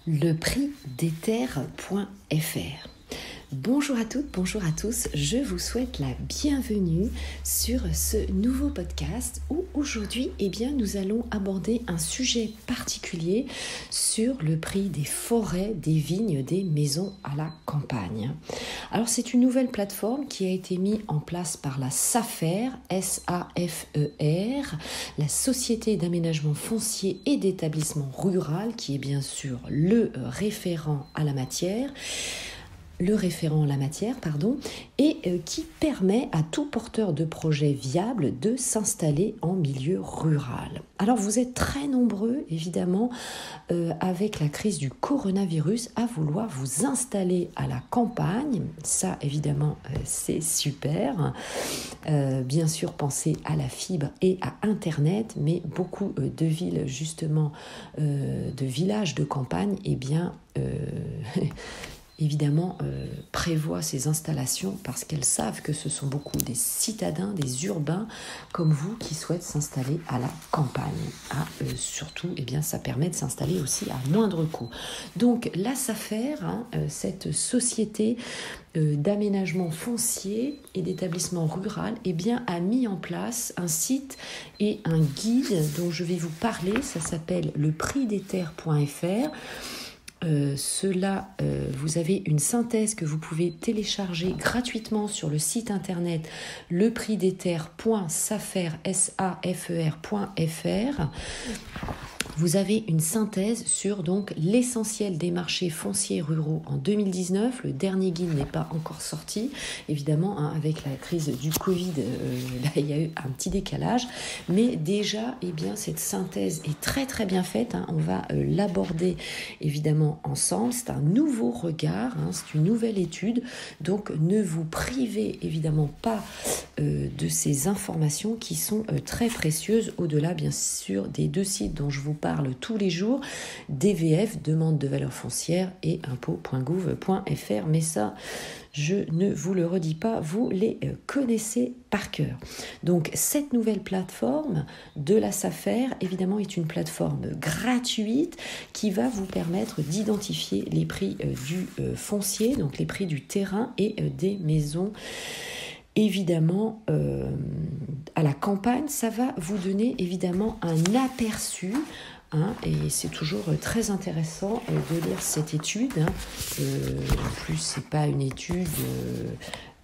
leprixdesterre.fr. Bonjour à toutes, bonjour à tous, je vous souhaite la bienvenue sur ce nouveau podcast où aujourd'hui nous allons aborder un sujet particulier sur le prix des forêts, des vignes, des maisons à la campagne. Alors c'est une nouvelle plateforme qui a été mise en place par la SAFER, S-A-F-E-R, la Société d'aménagement foncier et d'établissement rural qui est bien sûr le référent à la matière. Et qui permet à tout porteur de projet viable de s'installer en milieu rural. Alors vous êtes très nombreux, évidemment, avec la crise du coronavirus, à vouloir vous installer à la campagne. Ça, évidemment, c'est super. Bien sûr, pensez à la fibre et à Internet, mais beaucoup de villes, justement, de villages de campagne, évidemment, prévoient ces installations parce qu'elles savent que ce sont beaucoup des citadins, des urbains comme vous qui souhaitent s'installer à la campagne. Surtout, ça permet de s'installer aussi à moindre coût. Donc, la SAFER, cette société d'aménagement foncier et d'établissement rural, a mis en place un site et un guide dont je vais vous parler. Ça s'appelle leprixdesterre.fr. Vous avez une synthèse que vous pouvez télécharger gratuitement sur le site internet leprixdesterre.safer.fr. Vous avez une synthèse sur l'essentiel des marchés fonciers ruraux en 2019. Le dernier guide n'est pas encore sorti. Évidemment, avec la crise du Covid, il y a eu un petit décalage. Mais déjà, cette synthèse est très très bien faite. On va l'aborder évidemment ensemble. C'est un nouveau regard, c'est une nouvelle étude. Donc, ne vous privez évidemment pas de ces informations qui sont très précieuses. Au-delà, bien sûr, des deux sites dont je vous parle tous les jours, DVF, demande de valeur foncière, et impôt.gouv.fr, mais ça, je ne vous le redis pas, vous les connaissez par cœur. Donc, cette nouvelle plateforme de la SAFER, évidemment, est une plateforme gratuite qui va vous permettre d'identifier les prix du foncier, donc les prix du terrain et des maisons. Évidemment, à la campagne, ça va vous donner évidemment un aperçu, et c'est toujours très intéressant de lire cette étude. En plus, c'est pas une étude...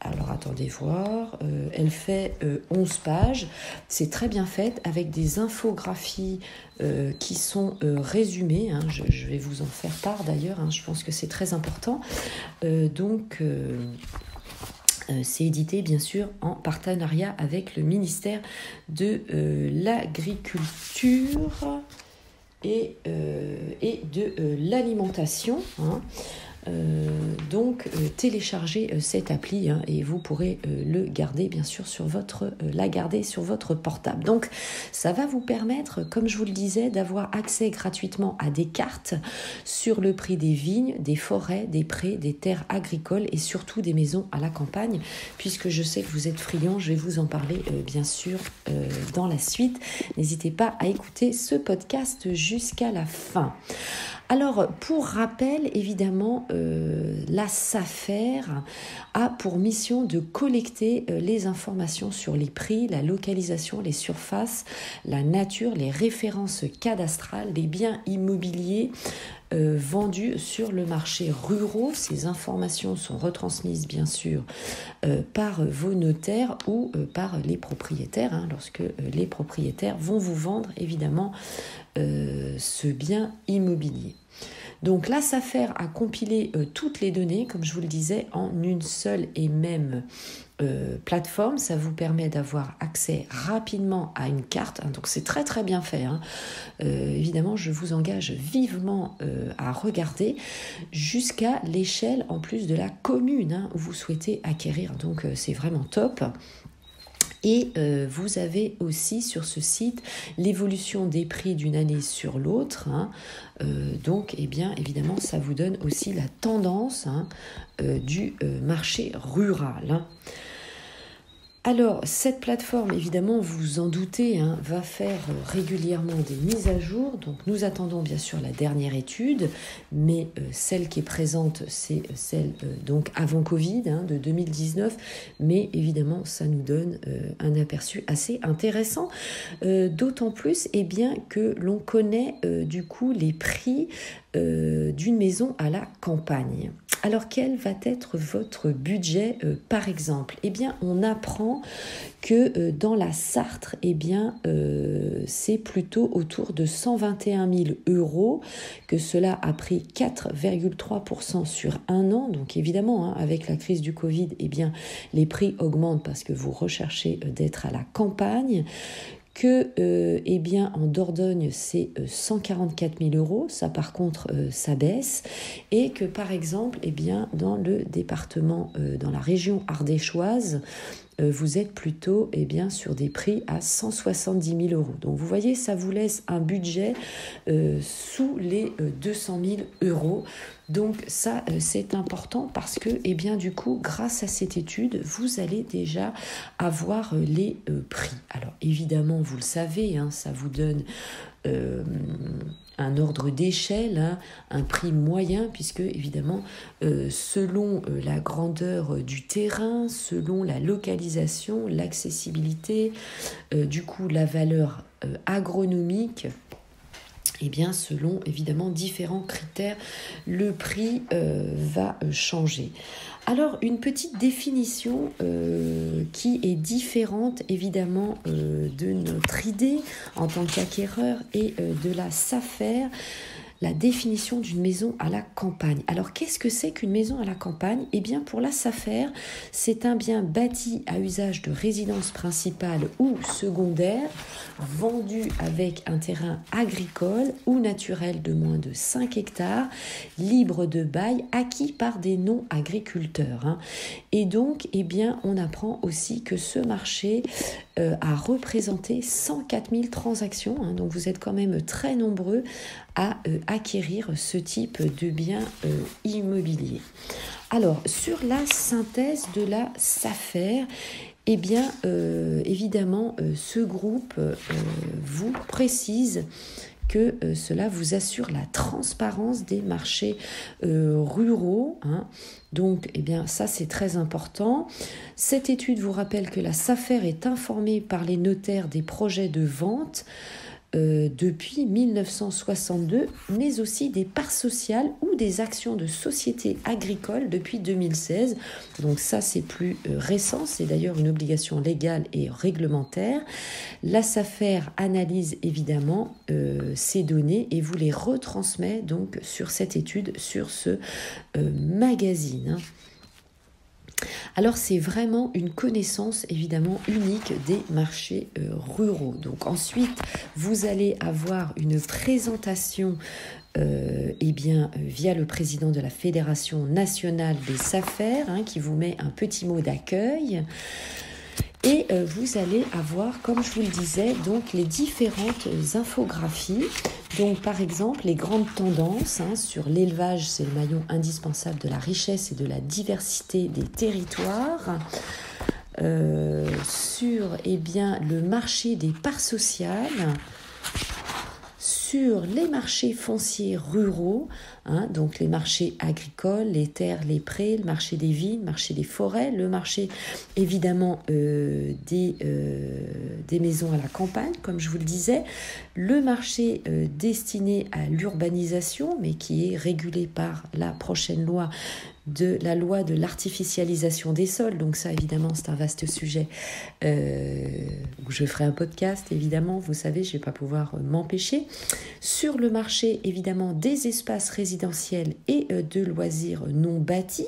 Alors, attendez voir. Elle fait 11 pages. C'est très bien fait avec des infographies qui sont résumées. Je vais vous en faire part d'ailleurs. Je pense que c'est très important. C'est édité bien sûr en partenariat avec le ministère de l'Agriculture et de l'Alimentation. Téléchargez cette appli et vous pourrez le garder bien sûr la garder sur votre portable. Donc ça va vous permettre, comme je vous le disais, d'avoir accès gratuitement à des cartes sur le prix des vignes, des forêts, des prés, des terres agricoles et surtout des maisons à la campagne, puisque je sais que vous êtes friands, je vais vous en parler bien sûr dans la suite. N'hésitez pas à écouter ce podcast jusqu'à la fin. Alors, pour rappel, évidemment, la SAFER a pour mission de collecter les informations sur les prix, la localisation, les surfaces, la nature, les références cadastrales, les biens immobiliers vendus sur le marché rural. Ces informations sont retransmises bien sûr par vos notaires ou par les propriétaires, lorsque les propriétaires vont vous vendre évidemment ce bien immobilier. Donc la SAFER a compilé toutes les données, comme je vous le disais, en une seule et même plateforme. Ça vous permet d'avoir accès rapidement à une carte. Donc c'est très très bien fait. Évidemment, je vous engage vivement à regarder jusqu'à l'échelle en plus de la commune où vous souhaitez acquérir. Donc c'est vraiment top. Et vous avez aussi sur ce site l'évolution des prix d'une année sur l'autre. Donc, évidemment, ça vous donne aussi la tendance du marché rural. Alors, cette plateforme, évidemment, vous vous en doutez, va faire régulièrement des mises à jour. Donc, nous attendons bien sûr la dernière étude, mais celle qui est présente, c'est celle donc avant Covid, de 2019. Mais évidemment, ça nous donne un aperçu assez intéressant, d'autant plus bien que l'on connaît du coup les prix d'une maison à la campagne. Alors, quel va être votre budget, par exemple ? Eh bien, on apprend que dans la Sarthe, c'est plutôt autour de 121 000 €, que cela a pris 4,3% sur un an. Donc, évidemment, avec la crise du Covid, les prix augmentent parce que vous recherchez d'être à la campagne. Que en Dordogne c'est 144 000 €, ça par contre ça baisse, et que par exemple dans le département, dans la région ardéchoise, vous êtes plutôt sur des prix à 170 000 €. Donc vous voyez, ça vous laisse un budget sous les 200 000 €. Donc ça, c'est important parce que, du coup, grâce à cette étude, vous allez déjà avoir les prix. Alors évidemment, vous le savez, ça vous donne un ordre d'échelle, un prix moyen, puisque évidemment, selon la grandeur du terrain, selon la localisation, l'accessibilité, du coup la valeur agronomique, selon évidemment différents critères, le prix va changer. Alors, une petite définition qui est différente évidemment de notre idée en tant qu'acquéreur et de la SAFER, la définition d'une maison à la campagne. Alors, qu'est-ce que c'est qu'une maison à la campagne ? Pour la SAFER, c'est un bien bâti à usage de résidence principale ou secondaire, vendu avec un terrain agricole ou naturel de moins de 5 hectares, libre de bail, acquis par des non-agriculteurs. Et donc, on apprend aussi que ce marché a représenté 104 000 transactions. Donc, vous êtes quand même très nombreux à acquérir ce type de biens immobiliers. Alors, sur la synthèse de la SAFER, évidemment, ce groupe vous précise que cela vous assure la transparence des marchés ruraux. Donc, ça, c'est très important. Cette étude vous rappelle que la SAFER est informée par les notaires des projets de vente depuis 1962, mais aussi des parts sociales ou des actions de sociétés agricoles depuis 2016. Donc ça, c'est plus récent, c'est d'ailleurs une obligation légale et réglementaire. La SAFER analyse évidemment ces données et vous les retransmet donc sur cette étude, sur ce magazine. Alors c'est vraiment une connaissance évidemment unique des marchés ruraux. Donc ensuite vous allez avoir une présentation via le président de la Fédération nationale des SAFER qui vous met un petit mot d'accueil. Et vous allez avoir, comme je vous le disais, donc les différentes infographies. Donc par exemple, les grandes tendances sur l'élevage, c'est le maillon indispensable de la richesse et de la diversité des territoires. Sur le marché des parts sociales, sur les marchés fonciers ruraux, donc les marchés agricoles, les terres, les prés, le marché des vignes, le marché des forêts, le marché évidemment des maisons à la campagne, comme je vous le disais, le marché destiné à l'urbanisation, mais qui est régulé par la prochaine loi de l'artificialisation des sols. Donc ça, évidemment, c'est un vaste sujet où je ferai un podcast, évidemment, vous savez, je ne vais pas pouvoir m'empêcher. Sur le marché, évidemment, des espaces résidentiels et de loisirs non bâtis,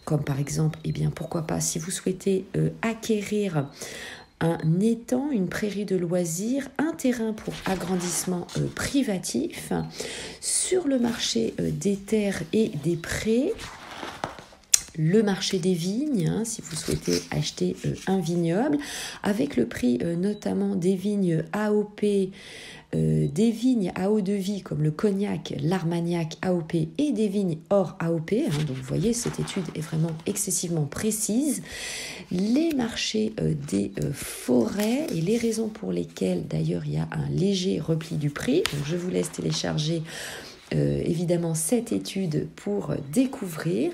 comme par exemple, pourquoi pas, si vous souhaitez acquérir un étang, une prairie de loisirs, un terrain pour agrandissement privatif. Sur le marché des terres et des prés, le marché des vignes, si vous souhaitez acheter un vignoble, avec le prix notamment des vignes AOP des vignes à eau de vie comme le Cognac, l'Armagnac AOP et des vignes hors AOP. Donc vous voyez, cette étude est vraiment excessivement précise. Les marchés des forêts et les raisons pour lesquelles d'ailleurs il y a un léger repli du prix. Donc je vous laisse télécharger évidemment cette étude pour découvrir.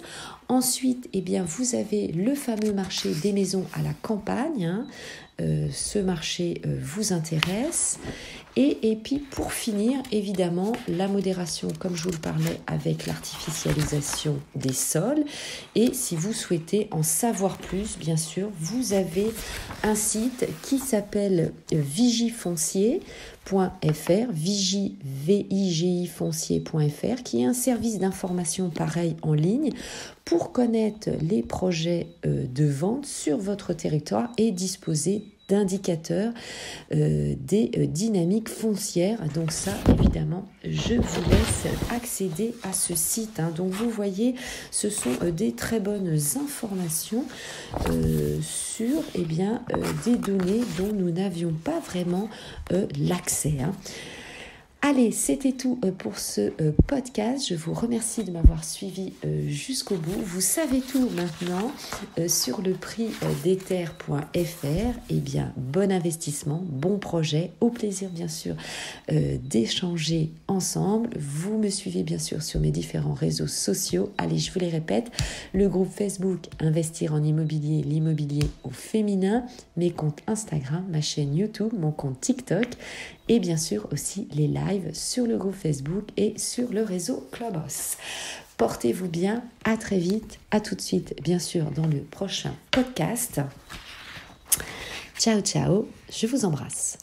Ensuite, vous avez le fameux marché des maisons à la campagne. Ce marché vous intéresse. Et puis pour finir, évidemment, la modération, comme je vous le parlais, avec l'artificialisation des sols. Et si vous souhaitez en savoir plus, bien sûr, vous avez un site qui s'appelle vigifoncier.fr, vigifoncier.fr, qui est un service d'information pareil en ligne pour connaître les projets de vente sur votre territoire et disposer d'indicateurs des dynamiques foncières. Donc ça, évidemment, je vous laisse accéder à ce site. Donc vous voyez, ce sont des très bonnes informations sur des données dont nous n'avions pas vraiment l'accès. Allez, c'était tout pour ce podcast. Je vous remercie de m'avoir suivi jusqu'au bout. Vous savez tout maintenant sur le prix d'Ether.fr. Bon investissement, bon projet. Au plaisir, bien sûr, d'échanger ensemble. Vous me suivez, bien sûr, sur mes différents réseaux sociaux. Allez, je vous les répète. Le groupe Facebook Investir en immobilier, l'immobilier au féminin. Mes comptes Instagram, ma chaîne YouTube, mon compte TikTok. Et bien sûr aussi les lives sur le groupe Facebook et sur le réseau Clubhouse. Portez-vous bien, à très vite, à tout de suite, bien sûr, dans le prochain podcast. Ciao, ciao, je vous embrasse.